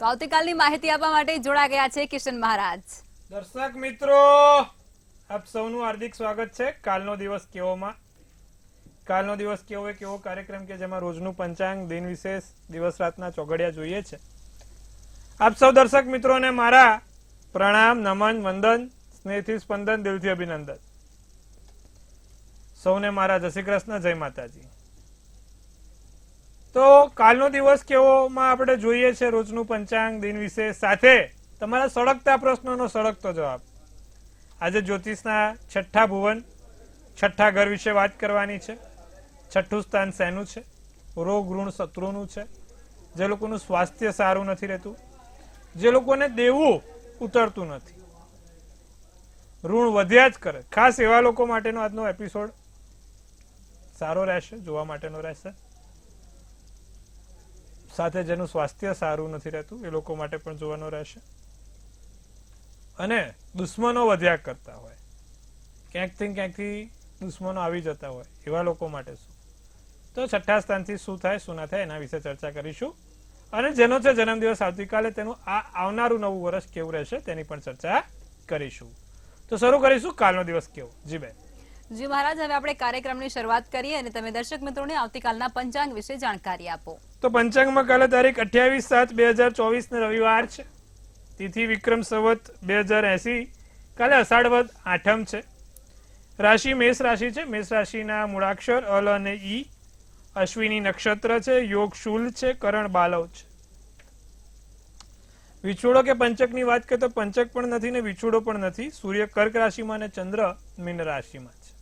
તો આવતીકાલની માહિતી આપવા માટે જોડા ગયા છે કિશન મહારાજ. દર્શક મિત્રો, આપ સૌનું હાર્દિક સ્વાગત છે કાલનો દિવસ કેવોમાં. કાલનો દિવસ કેવો એક એવો કાર્યક્રમ કે જેમાં રોજનું પંચાંગ, દિન વિશેષ, દિવસ રાતના ચોઘડિયા જોઈએ છે. આપ સૌ દર્શક મિત્રોને મારા પ્રણામ, નમન, વંદન, સ્નેહથી સ્પંદન, દિલથી અભિનંદન. સૌને મારા જય શ્રી કૃષ્ણ, જય માતાજી. તો કાલનો દિવસ કેવોમાં આપણે જોઈએ છે રોજનું પંચાંગ, દિન વિશેષ સાથે તમારા સળગતા પ્રશ્નોનો સળગતો જવાબ. આજે જ્યોતિષના છઠ્ઠા ભુવન, છઠ્ઠા ઘર વિશે વાત કરવાની છે. છઠ્ઠું સ્થાન શેનું છે? રોગ, ઋણ, શત્રુનું છે. જે લોકોનું સ્વાસ્થ્ય સારું નથી રહેતું, જે લોકોને દેવું ઉતરતું નથી, ઋણ વધ્યા જ કરે, ખાસ એવા લોકો માટેનો આજનો એપિસોડ સારો રહેશે, જોવા માટેનો રહેશે. સાથે જેનું સ્વાસ્થ્ય સારું નથી રહેતું એ લોકો માટે પણ જોવાનો રહેશે. અને દુશ્મનો વધ્યા કરતા હોય, ક્યાંકથી દુશ્મનો આવી જતા હોય એવા લોકો માટે શું? તો છઠ્ઠા સ્થાનથી શું થાય, શું ના થાય એના વિશે ચર્ચા કરીશું. અને જેનો છે જન્મદિવસ આવતીકાલે, તેનું આ આવનારું નવું વર્ષ કેવું રહેશે તેની પણ ચર્ચા કરીશું. તો શરૂ કરીશું કાલનો દિવસ કેવો. જી બેન. જી મહારાજ, હવે આપણે કાર્યક્રમની શરૂઆત કરીએ અને તમે દર્શક મિત્રોને આવતીકાલના પંચાંગ વિશે જાણકારી આપો. તો પંચાંગમાં કાલે તારીખ 28/7/2024 ને રવિવાર છે. તિથિ વિક્રમ સંવત 2080. કાલે અષાઢ વદ આઠમ છે. રાશિ મેષ રાશિ છે. મેષ રાશિના મૂળાક્ષર અલ અને ઈ. અશ્વિની નક્ષત્ર છે. યોગ શૂલ છે. કરણ બાલવ છે. વિછોડો કે પંચકની વાત કરીએ તો પંચક પણ નથી ને વિછોડો પણ નથી. સૂર્ય કર્ક રાશિમાં અને ચંદ્ર મીન રાશિમાં છે.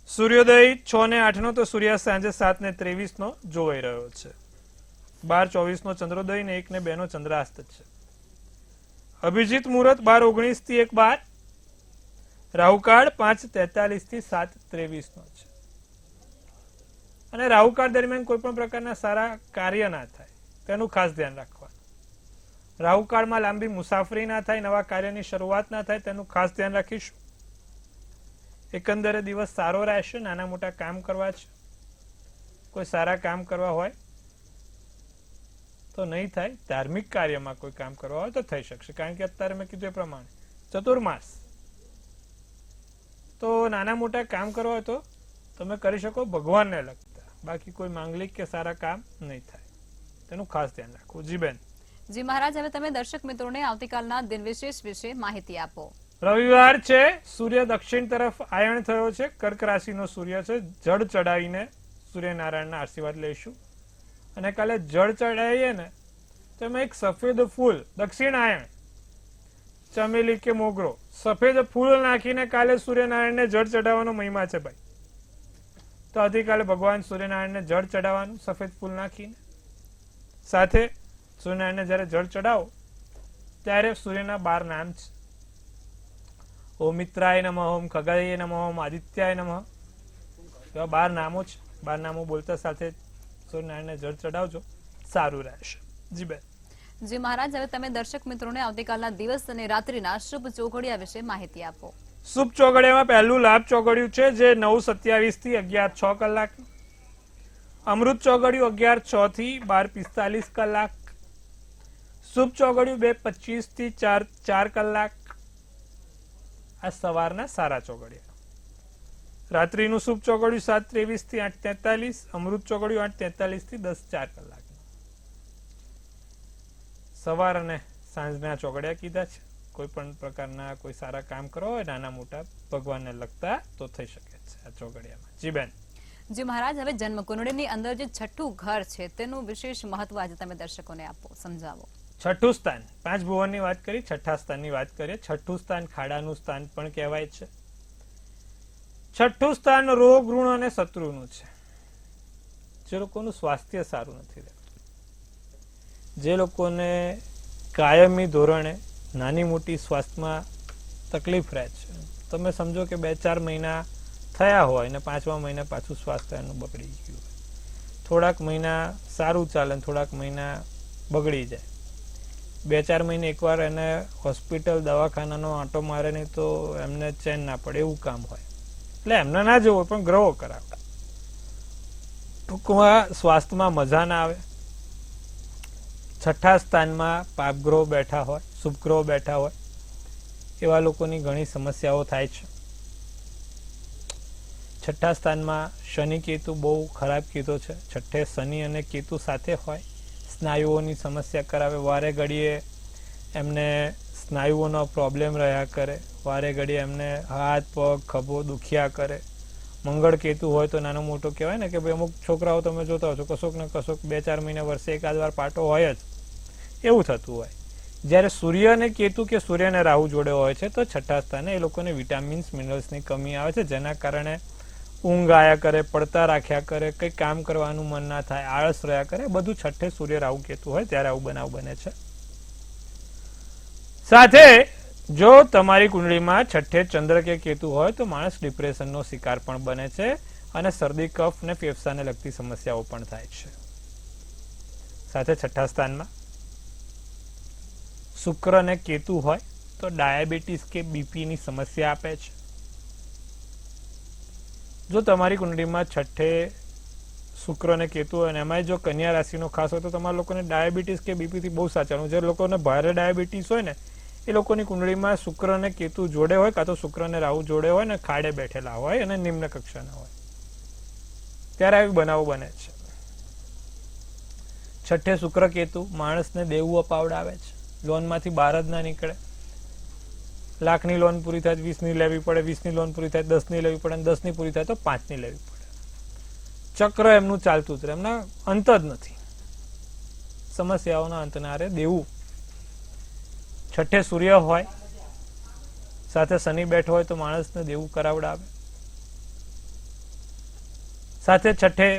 સૂર્યોદય 6:08 નો, તો સૂર્યાસ્ત સાંજે 7:23 નો જોવાઈ રહ્યો છે. 12:24 નો ચંદ્રોદય ને 1:02 નો ચંદ્રાસ્ત છે. અભિજીત મુહૂર્ત 12:19 થી 1:12. રાહુકાળ 5:43 થી 7:23 નો છે. અને રાહુકાળ દરમિયાન કોઈ પણ પ્રકારના સારા કાર્ય ના થાય તેનું ખાસ ધ્યાન રાખવાનું. રાહુકાળમાં લાંબી મુસાફરી ના થાય, નવા કાર્યની શરૂઆત ના થાય તેનું ખાસ ધ્યાન રાખીશું. એકંદરે દિવસ સારો રહેશે. નાના મોટા કામ કરવા છે, કોઈ સારા કામ કરવા હોય તો નહીં થાય. ધાર્મિક કાર્યમાં કોઈ કામ કરવા હોય તો થઈ શકશે, કારણ કે અત્યારે મેં કીધું એ પ્રમાણે ચતુર્માસ, તો નાના મોટા કામ કરવા હોય તો તમે કરી શકો ભગવાનને લગતા. બાકી કોઈ માંગલિક કે સારા કામ નહીં થાય, તેનું ખાસ ધ્યાન રાખવું. જી બેન. જી મહારાજ, હવે તમે દર્શક મિત્રોને આવતીકાલના દિન વિશેષ વિશે માહિતી આપો. રવિવાર છે. સૂર્ય દક્ષિણ તરફ આયણ થયો છે. કર્ક રાશિનો સૂર્ય છે. જળ ચડાવીને સૂર્યનારાયણના આશીર્વાદ લઈશું. અને કાલે જળ ચડાવીએ ને તો એમાં એક સફેદ ફૂલ, દક્ષિણ આયણ, ચમેલી કે મોગરો, સફેદ ફૂલ નાખીને કાલે સૂર્યનારાયણને જળ ચડાવવાનો મહિમા છે ભાઈ. તો આવતીકાલે ભગવાન સૂર્યનારાયણને જળ ચડાવવાનું સફેદ ફૂલ નાખીને. સાથે સૂર્યનારાયણને જયારે જળ ચડાવો ત્યારે સૂર્યના 12 નામ છે. ઓમ મિત્રાય નમઃ, ઓમ ખગાય નમઃ, ઓમ આદિત્યાય નમઃ. એવા 12 નામો છે. 12 નામો બોલતા સાથે સૂર્યનારાયણને જળ ચડાવજો, સારું રહેશે. જી બેન. જી મહારાજ, હવે તમે દર્શક મિત્રોને આવતીકાલના દિવસ અને રાત્રિના શુભ ચોઘડિયા વિશે માહિતી આપો. શુભ ચોઘડિયામાં પહેલું લાભ ચોઘડિયું છે, જે 9:27 થી 11:06 કલાક. અમૃત ચોઘડિયું 11:06 થી 12:45 કલાક. શુભ ચોઘડિયું 2:25 થી 4 કલાક. આ સવારના સારા ચોઘડિયા. રાત્રિનું શુભ ચોઘડિયું 7:23 થી 8:43. અમૃત ચોઘડિયું 8:43 થી 10:04 કલાક. સવાર અને સાંજના ચોઘડિયા કીધા છે. કોઈ પણ પ્રકારના કોઈ સારા કામ કરવા હોય નાના મોટા ભગવાનને લગતા તો થઈ શકે છે આ ચોઘડિયામાં. જી બેન. જી મહારાજ, હવે જન્મ કુંડળીની અંદર જે છઠ્ઠું ઘર છે તેનું વિશેષ મહત્વ આજે તમે દર્શકોને આપો, સમજાવો. છઠ્ઠું સ્થાન, 5 ભુવનની વાત કરી, છઠ્ઠા સ્થાનની વાત કરીએ. છઠ્ઠું સ્થાન ખાડાનું સ્થાન પણ કહેવાય છે. છઠ્ઠું સ્થાન રોગ, ઋણ અને શત્રુનું છે. જે લોકોનું સ્વાસ્થ્ય સારું નથી રહેતું, જે લોકોને કાયમી ધોરણે નાની મોટી સ્વાસ્થ્યમાં તકલીફ રહે છે, તમે સમજો કે 2-4 મહિના થયા હોય ને 5મા મહિને પાછું સ્વાસ્થ્ય એનું બગડી ગયું હોય. થોડાક મહિના સારું ચાલે, થોડાક મહિના બગડી જાય. 2-4 મહિને એકવાર એને હોસ્પિટલ દવાખાનાનો આંટો મારે નહીં તો એમને ચેન ના પડે એવું કામ હોય. એટલે એમને ના જવું પણ ગ્રહો કરાવે. ટૂંકમાં સ્વાસ્થ્યમાં મજા ના આવે, છઠ્ઠા સ્થાનમાં પાપગ્રહો બેઠા હોય, શુભગ્રહો બેઠા હોય, એવા લોકોની ઘણી સમસ્યાઓ થાય છે. છઠ્ઠા સ્થાનમાં શનિ કેતુ બહુ ખરાબ કીધો છે. છઠ્ઠે શનિ અને કેતુ સાથે હોય, સ્નાયુઓની સમસ્યા કરાવે, વારે ઘડીએ એમને સ્નાયુઓનો પ્રોબ્લેમ રહ્યા કરે, વારે ઘડીએ એમને હાથ પગ ખભો દુખ્યા કરે. મંગળ કેતુ હોય તો નાનો મોટો કહેવાય ને કે ભાઈ અમુક છોકરાઓ તમે જોતા હો છો કશોક ને કશોક 2-4 મહિના વર્ષે એકાદ વાર પાટો હોય જ, એવું થતું હોય. જ્યારે સૂર્ય અને કેતુ કે સૂર્ય અને રાહુ જોડે હોય છે તો છઠ્ઠા સ્થાને એ લોકોને વિટામિન્સ મિનરલ્સની કમી આવે છે, જેના કારણે ઊંઘ આયા કરે, પડતા રાખ્યા કરે, કંઈ કામ કરવાનું મન ના થાય, આળસ રહ્યા કરે. બધું છઠ્ઠે સૂર્ય રાહુ કેતુ હોય ત્યારે આવું બનાવ બને છે. સાથે જો તમારી કુંડળીમાં છઠ્ઠે ચંદ્ર કે કેતુ હોય તો માણસ ડિપ્રેશનનો શિકાર પણ બને છે અને શરદી કફ ને ફેફસાને લગતી સમસ્યાઓ પણ થાય છે. સાથે છઠ્ઠા સ્થાનમાં શુક્ર અને કેતુ હોય તો ડાયાબિટીસ કે બીપીની સમસ્યા આપે છે. જો તમારી કુંડળીમાં છઠ્ઠે શુક્ર અને કેતુ હોય અને એમાં જો કન્યા રાશિનો ખાસ હોય તો તમારા લોકોને ડાયાબિટીસ કે બીપીથી બહુ સાચવાનું. જે લોકોને ભારે ડાયાબિટીસ હોય ને એ લોકોની કુંડળીમાં શુક્ર અને કેતુ જોડે હોય, કાં તો શુક્ર અને રાહુ જોડે હોય ને ખાડે બેઠેલા હોય અને નિમ્ન કક્ષાના હોય, ત્યારે આવી બનાવો બને છે. છઠ્ઠે શુક્ર કેતુ માણસને દેવું અપાવડાવે છે, લોનમાંથી બહાર જ ના નીકળે. લાખની લોન પૂરી થાય 20ની લેવી પડે, 20ની લોન પૂરી થાય 10ની લેવી પડે, અને 10ની પૂરી થાય તો 5ની લેવી પડે. ચક્ર એમનું ચાલતું જ રહે, એમના અંત જ નથી. સમસ્યાઓના અંત ના રહે. દેવું છઠ્ઠે સૂર્ય હોય સાથે શનિ બેઠો હોય તો માણસને દેવું કરાવડાવે. સાથે છઠ્ઠે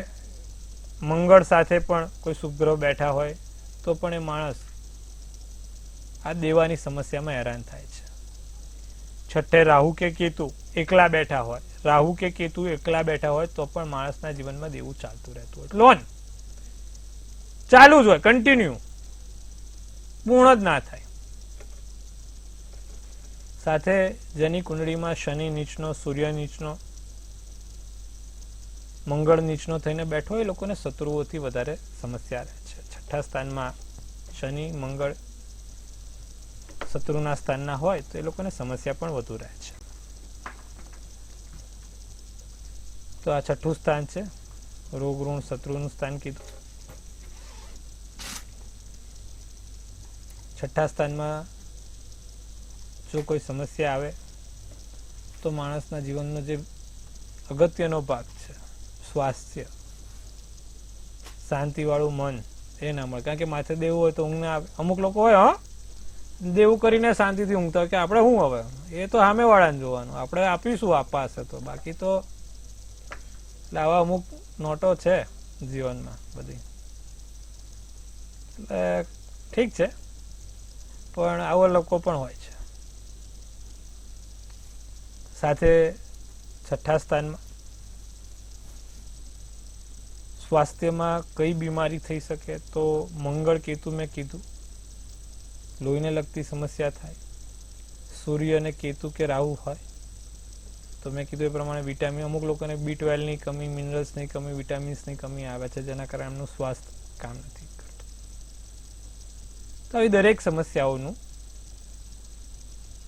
મંગળ સાથે પણ કોઈ શુભ ગ્રહ બેઠા હોય તો પણ એ માણસ આ દેવાની સમસ્યામાં હેરાન થાય છે. છઠ્ઠે રાહુ કે કેતુ એકલા બેઠા હોય, રાહુ કે કેતુ એકલા બેઠા હોય તો પણ માણસના જીવનમાં દેવું ચાલતું રહેતું હોય. લોન ચાલુ જ હોય, કન્ટિન્યુ, પૂર્ણ જ ના થાય. સાથે જેની કુંડળીમાં શનિ નીચનો, સૂર્ય નીચનો, મંગળ નીચનો થઈને બેઠો એ લોકોને શત્રુઓથી વધારે સમસ્યા રહે છે. છઠ્ઠા સ્થાનમાં શનિ મંગળ શત્રુના સ્થાનના હોય તો એ લોકોને સમસ્યા પણ વધુ રહે છે. તો આ છઠ્ઠું સ્થાન છે, રોગ ઋણ શત્રુનું સ્થાન કીધું. છઠ્ઠા સ્થાનમાં જો કોઈ સમસ્યા આવે તો માણસના જીવનનો જે અગત્યનો ભાગ છે સ્વાસ્થ્ય, શાંતિવાળું મન એ ના મળે. કારણ કે માથે દેવું હોય તો ઊંઘ ના આવે. અમુક લોકો હોય દેવું કરીને શાંતિથી ઊંઘતા હોય કે આપણે શું હવે, એ તો સામેવાળાને જોવાનું, આપણે આપીશું આપવા હશે તો. બાકી તો એટલે આવા અમુક નોટો છે જીવનમાં બધી. એટલે ઠીક છે, પણ આવા લોકો પણ હોય છે. સાથે છઠ્ઠા સ્થાનમાં સ્વાસ્થ્યમાં કઈ બીમારી થઈ શકે તો મંગળ કેતુ મેં કીધું, લોહીને લગતી સમસ્યા થાય. સૂર્ય અને કેતુ કે રાહુ હોય તો મેં કીધું એ પ્રમાણે વિટામિન, અમુક લોકોને B12ની કમી, મિનરલ્સની કમી, વિટામિન્સની કમી આવે છે, જેના કારણે એમનું સ્વાસ્થ્ય કામ નથી કરતું. તો આવી દરેક સમસ્યાઓનું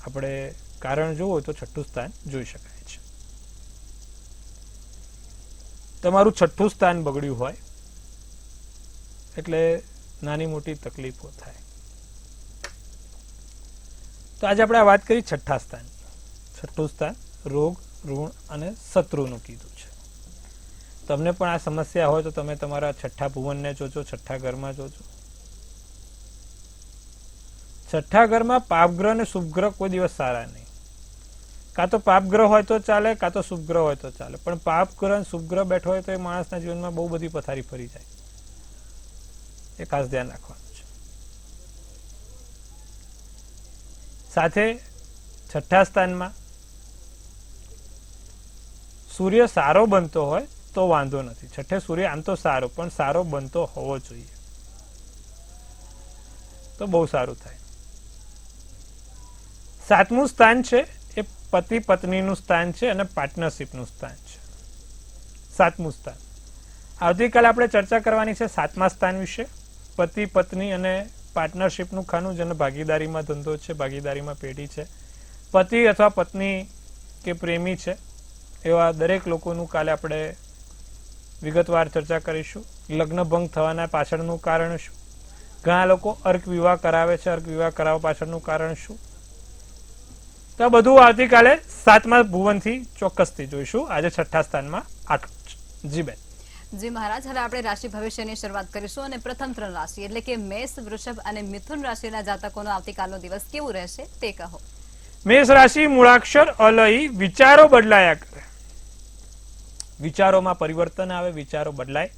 આપણે કારણ જોવું હોય તો છઠ્ઠું સ્થાન જોઈ શકાય છે. તમારું છઠ્ઠું સ્થાન બગડ્યું હોય એટલે નાની મોટી તકલીફો થાય. તો આજે આપણે આ વાત કરી છઠ્ઠા સ્થાન. છઠ્ઠું સ્થાન રોગ, ઋણ અને શત્રુનું કીધું છે. તમને પણ આ સમસ્યા હોય તો તમે તમારા છઠ્ઠા ભુવનને જોજો, છઠ્ઠા ઘરમાં જોજો. છઠ્ઠા ઘરમાં પાપગ્રહ અને શુભગ્રહ કોઈ દિવસ સારા નહીં. કાં તો પાપગ્રહ હોય તો ચાલે, કાં તો શુભગ્રહ હોય તો ચાલે, પણ પાપગ્રહ અને શુભગ્રહ બેઠો હોય તો એ માણસના જીવનમાં બહુ બધી પથારી ફરી જાય. એ ખાસ ધ્યાન રાખવાનું છે. સાથે છઠ્ઠા સ્થાનમાં સૂર્ય સારો બનતો હોય તો વાંધો નથી. છઠ્ઠે સૂર્ય આમ તો સારો, પણ સારો બનતો હોવો જોઈએ તો બહુ સારું થાય. સાતમું સ્થાન છે એ પતિ પત્નીનું સ્થાન છે અને પાર્ટનરશિપનું સ્થાન છે. સાતમું સ્થાન આવતીકાલે આપણે ચર્ચા કરવાની છે સાતમા સ્થાન વિશે, પતિ પત્ની અને પાર્ટનરશિપનું ખાનું, જેને ભાગીદારીમાં ધંધો છે, ભાગીદારીમાં પેઢી છે, પતિ અથવા પત્ની કે પ્રેમી છે, એવા દરેક લોકોનું કાલે આપણે વિગતવાર ચર્ચા કરીશું. લગ્ન ભંગ થવાના પાછળનું કારણ શું? ઘણા લોકો અર્ક વિવાહ કરાવે છે, અર્ક વિવાહ કરાવવા પાછળનું કારણ શું? તો આ બધું આવતીકાલે 7મા ભુવનથી ચોક્કસથી જોઈશું. આજે 6ઠ્ઠા સ્થાનમાં આટલું જ. જી બેન. જી મહારાજ, હવે આપણે રાશિ ભવિષ્યની શરૂઆત કરીશું અને પ્રથમ 3 રાશિ એટલે કે મેષ, વૃષભ અને મિથુન રાશિના જાતકોનો આવતીકાલનો દિવસ કેવું રહેશે તે કહો. મેષ રાશિ, મૂળાક્ષર અલઈ, વિચારો બદલાયા કરે, વિચારોમાં પરિવર્તન આવે, વિચારો બદલાય.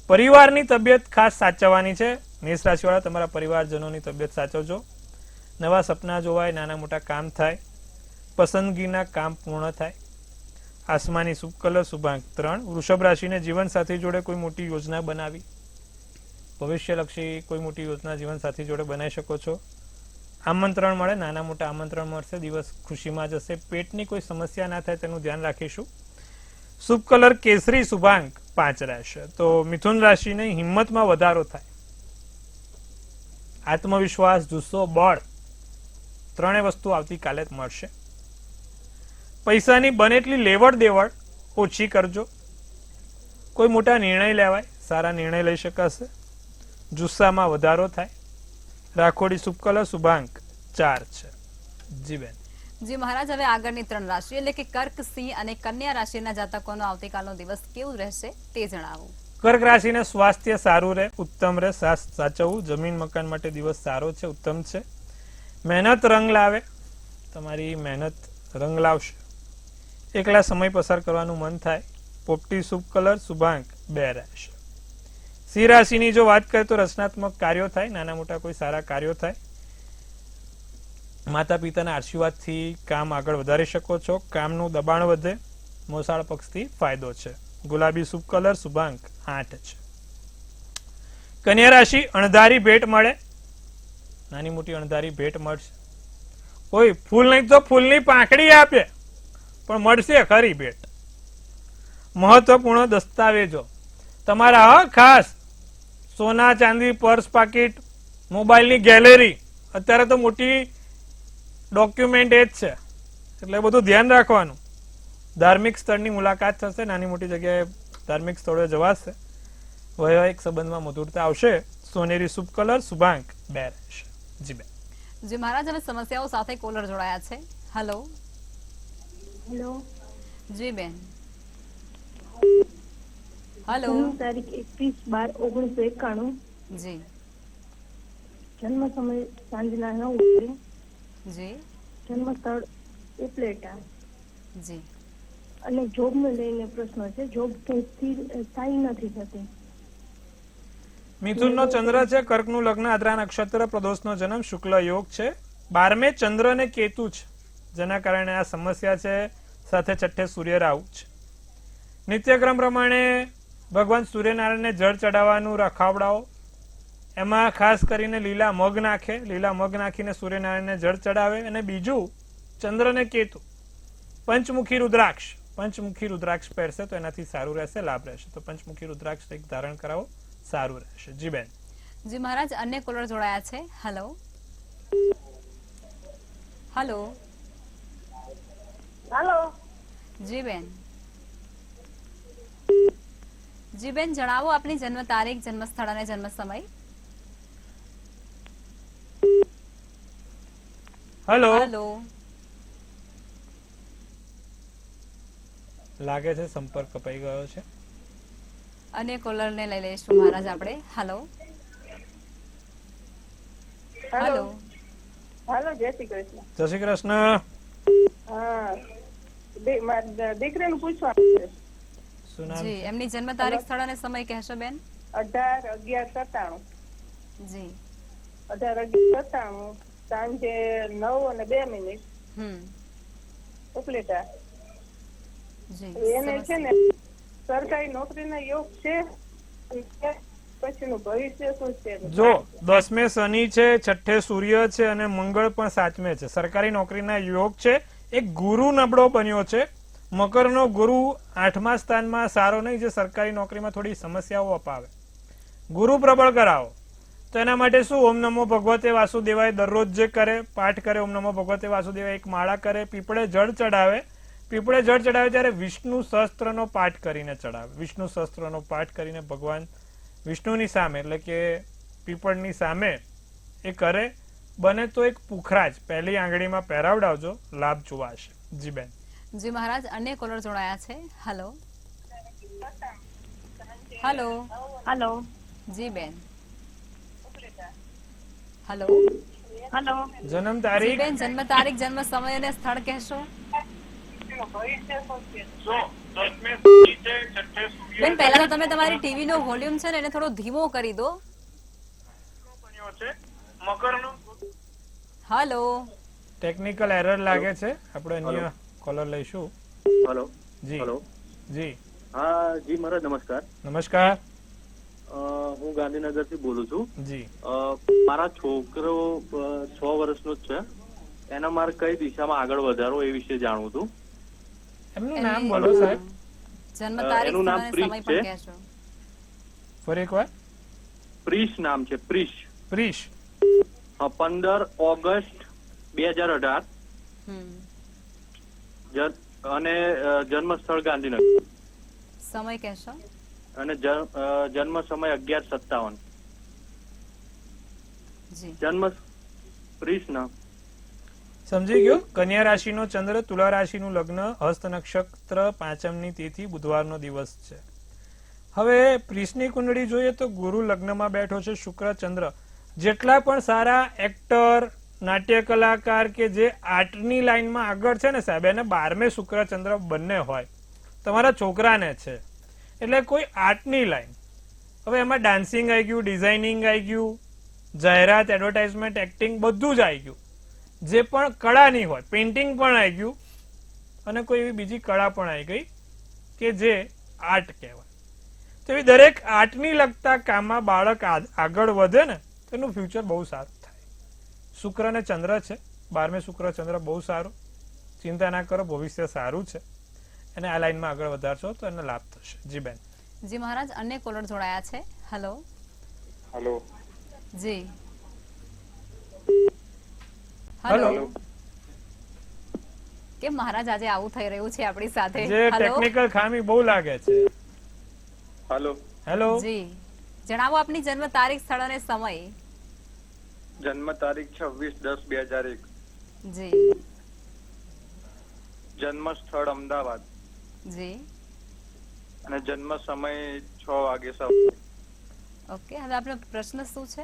પરિવારની તબિયત ખાસ સાચવવાની છે. મેષ રાશિવાળા તમારા પરિવારજનોની તબિયત સાચવજો. નવા સપના જોવાય, નાના મોટા કામ થાય, પસંદગીના કામ પૂર્ણ થાય. આસમાની શુભ કલર શુભાંક 3. વૃષભ રાશિને જીવનસાથી જોડે કોઈ મોટી યોજના બનાવી, ભવિષ્યલક્ષી કોઈ મોટી યોજના જીવનસાથી જોડે બનાવી શકો છો. આમંત્રણ મળે, નાના મોટા આમંત્રણ મળશે, દિવસ ખુશીમાં જશે. પેટની કોઈ સમસ્યા ના થાય તેનું ધ્યાન રાખીશું. શુભ કલર કેસરી શુભાંક 5 રહેશે. તો મિથુન રાશિની હિંમતમાં વધારો થાય, આત્મવિશ્વાસ, જુસ્સો, બળ ત્રણેય વસ્તુ આવતીકાલે મળશે. પૈસાની બને એટલી લેવડ દેવડ ઓછી કરજો. કોઈ મોટા નિર્ણય લેવાય, સારા નિર્ણય લઈ શકાશે. જુસ્સામાં વધારો થાય. રાખોડી શુભ કલર શુભાંક 4 છે. જી બેન. જી મહારાજ, હવે આગળની 3 રાશિ એટલે કે કર્ક, સિંહ અને કન્યા રાશિના જાતકોનો આવતીકાલનો દિવસ કેવું રહેશે તે જણાવો. કર્ક રાશિને સ્વાસ્થ્ય સારું રહે, ઉત્તમ રહે, સાચવવું. જમીન મકાન માટે દિવસ સારો છે, ઉત્તમ છે. મહેનત રંગ લાવે, તમારી મહેનત રંગ લાવશે. એકલા સમય પસાર કરવાનું મન થાય. પોપટી શુભ કલર શુભાંક 2 રહેશે. સિંહ રાશિની જો વાત કરીએ તો રચનાત્મક કાર્યો થાય, નાના મોટા કોઈ સારા કાર્યો થાય. માતા પિતાના આશીર્વાદથી કામ આગળ વધારી શકો છો. કામનું દબાણ વધે. મોસાળ પક્ષથી ફાયદો છે. ગુલાબી શુભ કલર શુભાંક 8 છે. કન્યા રાશિ, અણધારી ભેટ મળે, નાની મોટી અણધારી ભેટ મળશે. કોઈ ફૂલ નહીં તો ફૂલની પાંખડી આપે, પણ મળશે ખરી ભેટ. મહત્વપૂર્ણ દસ્તાવેજો તમારા, ખાસ સોના ચાંદી, પર્સ, પાકીટ, મોબાઈલની ગેલેરી, અત્યારે તો મોટી ડોક્યુમેન્ટ એ જ છે, એટલે બધું ધ્યાન રાખવાનું. ધાર્મિક સ્થળની મુલાકાત થશે, નાની મોટી જગ્યાએ ધાર્મિક સ્થળોએ જવાશે. વૈવાહિક સંબંધમાં મધુરતા આવશે. સોનેરી શુભ કલર શુભાંક 2 રહેશે. જી બેન. જી મહારાજ, હવે સમસ્યાઓ સાથે કોલર જોડાયા છે. હેલો. હેલો. જી બેન. હેલો. તારીખ 21/12/1991. જી. જન્મ સમય સાંજના 9 વાગે. જી. જન્મ સ્થળ ઉપલેટા. જી. અને જોબને લઈને પ્રશ્ન છે. જોબ સ્થાયી નથી થતી. મિથુનનો ચંદ્ર છે, કર્કનું લગ્ન, આદ્રા નક્ષત્ર, પ્રદોષનો જન્મ, શુક્લ યોગ છે. 12મે ચંદ્ર અને કેતુ છે, જેના કારણે આ સમસ્યા છે. સાથે 6ઠે સૂર્ય રાહુ છે. નિત્યક્રમ પ્રમાણે ભગવાન સૂર્યનારાયણને જળ ચડાવવાનું રખાવડાવો. એમાં ખાસ કરીને લીલા મગ નાખે, લીલા મગ નાખીને સૂર્યનારાયણને જળ ચડાવે. અને બીજું, ચંદ્ર અને કેતુ પંચમુખી રુદ્રાક્ષ પહેરશે તો એનાથી સારું રહેશે, લાભ રહેશે. તો પંચમુખી રુદ્રાક્ષ એક ધારણ કરાવો, સારું રહેશે. જી બેન. જી મહારાજ, અન્ય કોલર જોડાયા છે. હેલો. હેલો. હાલો. જી બેન. જી બેન, જણાવો આપની જન્મ તારીખ, જન્મ સ્થળ અને જન્મ સમય. હેલો. હેલો. લાગે છે સંપર્ક કપાઈ ગયો છે. અન્ય કોલર ને લઈ લઈશું મહારાજ આપણે. હેલો. હેલો. હાલો. જય શ્રી કૃષ્ણ. જય શ્રી કૃષ્ણ. હા, દીકરીનું પૂછવાનું છે. શું નામ? જી, એમની જન્મ તારીખ, સ્થળ અને સમય કહેશો બેન. 18/11/97. જી. 18/11/97 સાંજે 9:02 ઉપલેટા. જી. એને છે ને સરકારી નોકરીના યોગ છે, પછીનું ભવિષ્ય શું છે? જો 10મે શનિ છે, 6ઠે સૂર્ય છે અને મંગળ પણ 7મે છે. સરકારી નોકરીના યોગ છે. એક ગુરુ નબળો બન્યો છે. મકરનો ગુરુ 8મા સ્થાનમાં સારો નહીં, જે સરકારી નોકરીમાં થોડી સમસ્યાઓ અપાવે. ગુરુ પ્રબળ કરાવો તો તો એના માટે શું ઓમ નમો ભગવતે વાસુદેવાય દરરોજ જે કરે પાઠ કરે, ઓમ નમો ભગવતે વાસુદેવાય એક માળા કરે, પીપળે જળ ચડાવે. પીપળે જળ ચડાવે ત્યારે વિષ્ણુ સહસ્ત્રનો પાઠ કરીને ચડાવે. વિષ્ણુ સહસ્ત્રનો પાઠ કરીને ભગવાન વિષ્ણુની સામે એટલે કે પીપળની સામે એ કરે. બને તો એક પુખરાજ પહેલી આંગળીમાં પહેરાવડાવજો, લાભ જોવાશે. જી બેન. જી મહારાજ, અન્ય કોલર જોડાયા છે. હેલો હેલો હેલો જી બેન. હેલો હેલો જન્મ જી તારીખ બેન, જન્મ તારીખ, જન્મ સમય અને સ્થળ કહેશો. બેન પહેલા તો તમે તમારી ટીવી નો વોલ્યુમ છે ને એને થોડો ધીમો કરી દો. હેલો ટેકનિકલ એરર લાગે છે, આપણે અન્ય કોલર લઈશું. હેલો જી હેલો જી હા જી મહારાજ નમસ્કાર. નમસ્કાર. હું ગાંધીનગર થી બોલું છું. જી મારા છોકરો 6 વર્ષનો જ છે, એને મારે કઈ દિશામાં આગળ વધારવો એ વિશે જાણવું હતું. એમનું નામ બોલો સાહેબ. જન્મ તારીખ એનું નામ અને પ્રિશ સમય છે. પણ કહેશો. ફરી એકવાર. પ્રિશ નામ છે, પ્રિશ. પ્રિશ. 15 ઓગસ્ટ 2018 હમ. અને જન્મ સ્થળ ગાંધીનગર સમય કહેશો. અને જન્મ સમય 11:57. જી જન્મ પ્રિશ નામ. સમજી ગયો. કન્યા રાશિનો ચંદ્ર, તુલા રાશિનું લગ્ન, હસ્ત નક્ષત્ર, 5મની તિથિ, બુધવારનો દિવસ છે. હવે પ્રિશની કુંડળી જોઈએ તો ગુરુ લગ્નમાં બેઠો છે, શુક્ર ચંદ્ર. જેટલા પણ સારા એક્ટર, નાટ્ય કલાકાર કે જે આર્ટની લાઈનમાં આગળ છે ને સાહેબ, એને 12મે શુક્ર ચંદ્ર બંને હોય. તમારા છોકરાને છે એટલે કોઈ આર્ટની લાઈન. હવે એમાં ડાન્સિંગ આવી ગયું, ડિઝાઇનિંગ આવી ગયું, જાહેરાત, એડવર્ટાઇઝમેન્ટ, એક્ટિંગ બધું જ આવી ગયું. જે પણ કળાની હોય, પેઇન્ટિંગ પણ આવી ગયું અને કોઈ એવી બીજી કળા પણ આવી ગઈ કે જે આર્ટ કહેવાય. તો એવી દરેક આર્ટની લગતા કામમાં બાળક આગળ વધે ને તો એનું ફ્યુચર બહુ સારું થાય. શુક્ર અને ચંદ્ર છે, 12મે શુક્ર ચંદ્ર બહુ સારું. ચિંતા ના કરો, ભવિષ્ય સારું છે. અને આ લાઈનમાં આગળ વધારશો તો એને લાભ થશે. જી બેન. જી મહારાજ, અન્ય કોલર જોડાયા છે. હેલો હેલો જી હેલો. હેલો. કેમ મહારાજ આજે આવું થઈ રહ્યું છે આપણી સાથે? જે હેલો ટેકનિકલ ખામી બહુ લાગે છે. Hello hello. જી જણાવો આપની જન્મ તારીખ, સ્થળ અને સમય. જન્મ તારીખ 26/10/2001. જી જન્મ સ્થળ અમદાવાદ જી અને જન્મ સમય 6 વાગે સવારે. ઓકે, હવે આપનો પ્રશ્ન શું છે?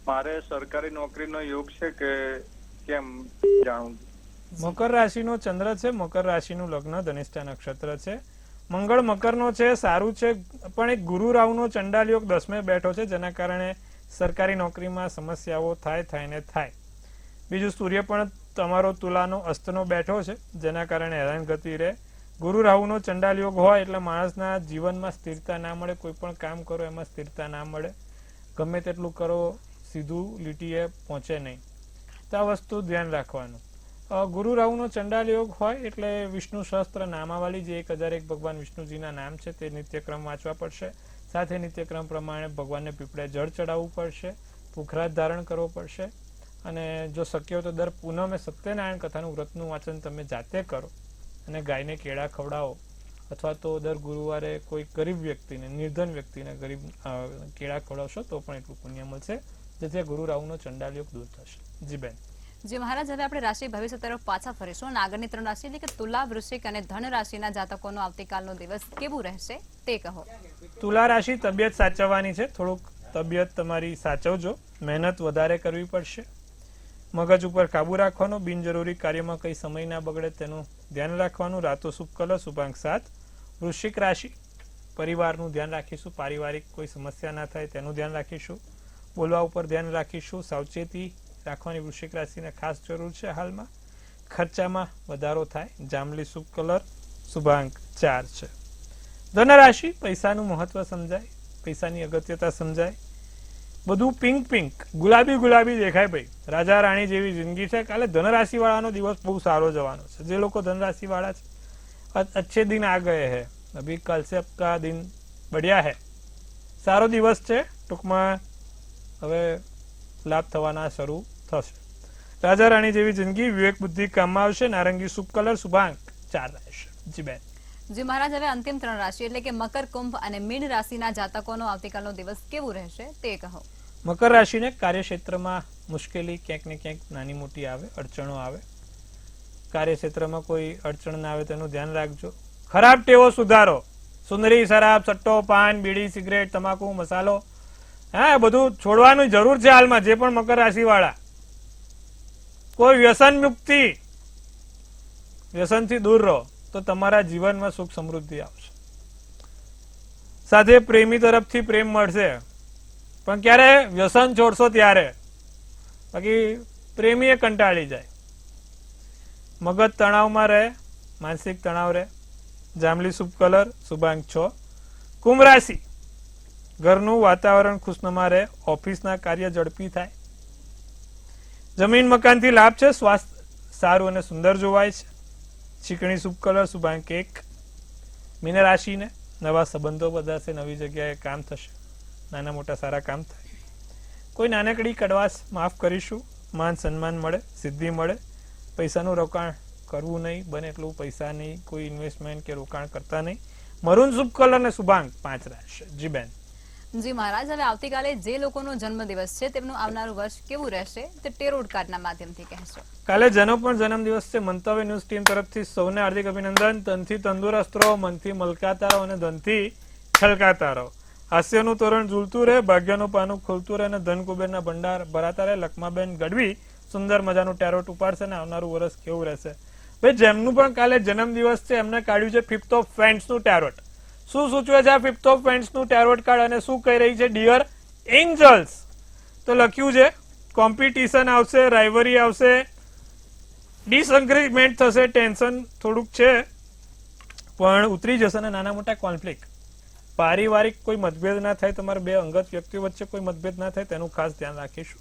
મારે સરકારી નોકરીનો યોગ છે કે કેમ જાણવું? મકર રાશિનો ચંદ્ર છે, મકર રાશિનું લગ્ન, ધનિષ્ઠા નક્ષત્ર છે. મંગળ મકરનો છે, સારું છે, પણ એક ગુરુ રાહુનો ચંડાલ યોગ 10મે બેઠો છે, જેના કારણે સરકારી નોકરીમાં સમસ્યાઓ થાય. બીજું સૂર્ય પણ તમારો તુલાનો અસ્તનો બેઠો છે, જેના કારણે હેરાનગતિ રહે. ગુરુ રાહુનો ચંડાલ યોગ હોય એટલે માણસના જીવનમાં સ્થિરતા ના મળે. કોઈ પણ કામ કરો એમાં સ્થિરતા ના મળે. ગમે તેટલું કરો સીધું લીટીએ પહોંચે નહીં. તો આ વસ્તુ ધ્યાન રાખવાનું. ગુરુ રાહુનો ચંડાલ યોગ હોય એટલે વિષ્ણુ સહસ્ત્ર નામાવલી, જે 1001 ભગવાન વિષ્ણુજીના નામ છે તે નિત્યક્રમ વાંચવા પડશે. સાથે નિત્યક્રમ પ્રમાણે ભગવાનને પીપળે જળ ચડાવવું પડશે, પુખરાજ ધારણ કરવો પડશે. અને જો શક્ય હોય તો દર પૂનમે સત્યનારાયણ કથાનું વ્રતનું વાંચન તમે જાતે કરો અને ગાયને કેળા ખવડાવો, અથવા તો દર ગુરુવારે કોઈ ગરીબ વ્યક્તિને, નિર્ધન વ્યક્તિને કેળા ખવડાવશો તો પણ એટલું પુણ્ય મળશે, જેથી ગુરુ રાહુનો ચંડાલ યોગ દૂર થશે. જી બેન. જી મહારાજ, હવે આપણે રાશિ ભવિષ્ય તરફ પાછા ફરીશું અને આગળની 3 રાશિ એટલે કે તુલા, વૃશ્ચિક અને ધન રાશિના જાતકોનો આવતીકાલનો દિવસ કેવું રહેશે તે કહો. તુલા રાશિ, તબિયત સાચવવાની છે. થોડુંક તબિયત તમારી સાચવજો, મહેનત વધારે કરવી પડશે. મગજ ઉપર કાબુ રાખવાનો, બિનજરૂરી કાર્યમાં કઈ સમય ના બગડે તેનું ધ્યાન રાખવાનું. રાતો શુભ કલર, શુભાંક 7. વૃશ્ચિક રાશિ, પરિવારનું ધ્યાન રાખીશું, પારિવારિક કોઈ સમસ્યા ના થાય તેનું ધ્યાન રાખીશું. બોલવા ઉપર ધ્યાન રાખીશું, સાવચેતી રાખવાની વૃશ્ચિક રાશિને ખાસ જરૂર છે. હાલમાં ખર્ચામાં વધારો થાય. જાંબલી શુભ કલર, શુભાંક 4 છે. ધન રાશિ, પૈસાનું મહત્વ સમજાય, પૈસાની અગત્યતા સમજાય. બધું પિંક ગુલાબી દેખાય. ભાઈ રાજા રાણી જેવી જિંદગી છે. કાલે ધનરાશિ વાળાનો દિવસ બહુ સારો જવાનો છે. જે લોકો ધનરાશિ વાળા છે, अच्छे दिन आ गए हैं, अभी कल से आपका दिन बढ़िया है, सारो दिवस છે. ટૂંકમાં હવે લાભ થવાના શરૂ થશે. રાજા રાણી જેવી જિંદગી, વિવેક બુદ્ધિ કામમાં આવશે. નારંગી શુભ કલર, શુભાંક 4 રહેશે. જી બેન. જી મહારાજ, હવે અંતિમ 3 રાશિ એટલે કે મકર, કુંભ અને મીન રાશિના જાતકોનો આવતીકાલનો દિવસ કેવું રહેશે તે કહો. મકર રાશિને કાર્યક્ષેત્રમાં મુશ્કેલી ક્યાંક ને ક્યાંક નાની મોટી આવે, અડચણો આવે. કાર્યક્ષેત્રમાં કોઈ અડચણ ના આવે તેનું ધ્યાન રાખજો. ખરાબ ટેવો સુધારો. સુંદરી, શરાબ, સટ્ટો, પાન, બીડી, સિગરેટ, તમાકુ, મસાલો, હા બધું છોડવાની જરૂર છે હાલમાં. જે પણ મકર રાશિ વાળા કોઈ વ્યસન મુક્તિ, વ્યસનથી દૂર રહો તો તમારા જીવનમાં સુખ સમૃદ્ધિ આવશે. સાથે પ્રેમી તરફથી પ્રેમ મળશે, પણ ક્યારે વ્યસન છોડશો ત્યારે, બાકી પ્રેમીએ કંટાળી જાય. મગજ તણાવમાં રહે, માનસિક તણાવ રહે. જાંબલી શુભ કલર, શુભાંક 6. કુંભ રાશિ, ઘરનું વાતાવરણ ખુશનુમા રહે, ઓફિસના કાર્ય ઝડપી થાય. જમીન મકાનથી લાભ છે, સ્વાસ્થ્ય સારું અને સુંદર જોવાય છે. ચીકણી શુભ કલર, શુભાંક 1. મીન રાશિને નવા સંબંધો વધારશે, નવી જગ્યાએ કામ થશે, નાના મોટા સારા કામ થાય. કોઈ નાનકડી કડવાશ માફ કરીશું. માન સન્માન મળે, સિદ્ધિ મળે. પૈસાનું રોકાણ કરવું નહીં, બને એટલું પૈસા નહીં, કોઈ ઇન્વેસ્ટમેન્ટ કે રોકાણ કરતા નહીં. મરૂન શુભ કલર અને શુભાંક 5 રહેશે. જી બેન. જી મહારાજ, હવે આવતીકાલે જે લોકોનો જન્મદિવસ છે તેમનું આવનારું વર્ષ કેવું રહેશે તે ટેરોટ કાર્ડના માધ્યમથી કહેશો. કાલે જેનો પણ જન્મદિવસ છે, મંતવ્ય ન્યૂઝ ટીમ તરફથી સૌને હાર્દિક અભિનંદન. તનથી તંદુરસ્ત રહો, મનથી મલકાતા રહો અને ધનથી છલકાતા રહો. હાસ્યનું તોરણ ઝૂલતું રહે, ભાગ્યનું પાનું ખોલતું રહે અને ધન કુબેરના ભંડાર ભરાતા રહે. લક્ષ્માબેન ગઢવી સુંદર મજાનું ટેરોટ ઉપાડશે અને આવનારું વર્ષ કેવું રહેશે. ભાઈ જેમનું પણ કાલે જન્મદિવસ છે એમને કાઢ્યું છે 5th ઓફ ફેન્ટ્સનું ટેરોટ. શું સૂચવે છે આ 5th ઓફ ફેન્ટ્સનું ટેરોટ કાર્ડ અને શું કહી રહી છે ડિયર એન્જલ્સ? તો લખ્યું છે કોમ્પિટિશન આવશે, રાઇવરી આવશે, ડિસએગ્રીમેન્ટ થશે, ટેન્શન થોડુંક છે પણ ઉતરી જશે અને નાના મોટા કોન્ફ્લિક્ટ, પારિવારિક કોઈ મતભેદ ના થાય, તમારા બે અંગત વ્યક્તિઓ વચ્ચે કોઈ મતભેદ ના થાય તેનું ખાસ ધ્યાન રાખીશું.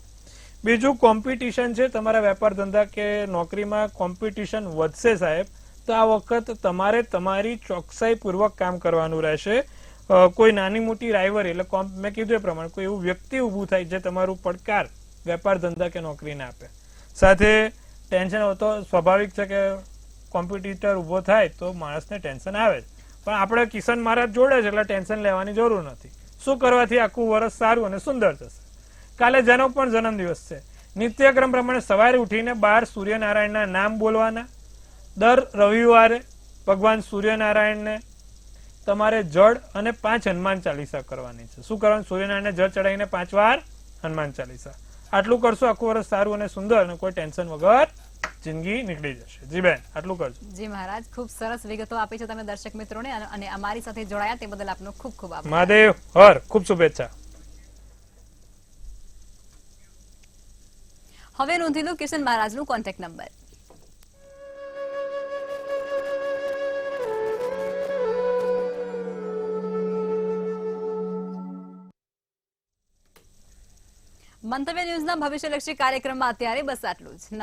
બીજું કોમ્પિટિશન છે, તમારા વેપાર ધંધા કે નોકરીમાં કોમ્પિટિશન વધશે સાહેબ, તો આ વખત તમારે તમારી ચોકસાઈ પૂર્વક કામ કરવાનું રહેશે. કોઈ નાની મોટી રાઇવરી એટલે મેં કીધું એ પ્રમાણે કોઈ એવું વ્યક્તિ ઊભું થાય જે તમારું પડકાર વેપાર ધંધા કે નોકરીને આપે. સાથે ટેન્શન તો સ્વાભાવિક છે કે કોમ્પિટિટર ઊભો થાય તો માણસને ટેન્શન આવે જ, પણ આપણે કિશન મહારાજ જોડે છે એટલે ટેન્શન લેવાની જરૂર નથી. શું કરવાથી આખું વર્ષ સારું અને સુંદર જશે. કાલે જેનો પણ જન્મદિવસ છે નિત્યક્રમ પ્રમાણે સવારે ઉઠીને 12 સૂર્યનારાયણના નામ બોલવાના. દર રવિવારે ભગવાન સૂર્યનારાયણને તમારે જળ અને 5 હનુમાન ચાલીસા કરવાની છે. શું કરવાનું? સૂર્યનારાયણને જળ ચડાવીને 5 વાર હનુમાન ચાલીસા. આટલું કરશો આખું વર્ષ સારું અને સુંદર અને કોઈ ટેન્શન વગર જિંદગી નીકળી જશે. જી બેન, આટલું કરજો. જી મહારાજ, ખૂબ સરસ વિગતો આપી છે તમે દર્શક મિત્રોને અને અમારી સાથે જોડાયા તે બદલ આપનો ખૂબ ખૂબ આભાર. મહાદેવ હર, ખૂબ શુભેચ્છા. હવે નોંધી લો કિશન મહારાજનું કોન્ટેક્ટ નંબર. મંતવ્ય ન્યૂઝના ભવિષ્યલક્ષી કાર્યક્રમમાં અત્યારે બસ આટલું જ. નમસ્કાર.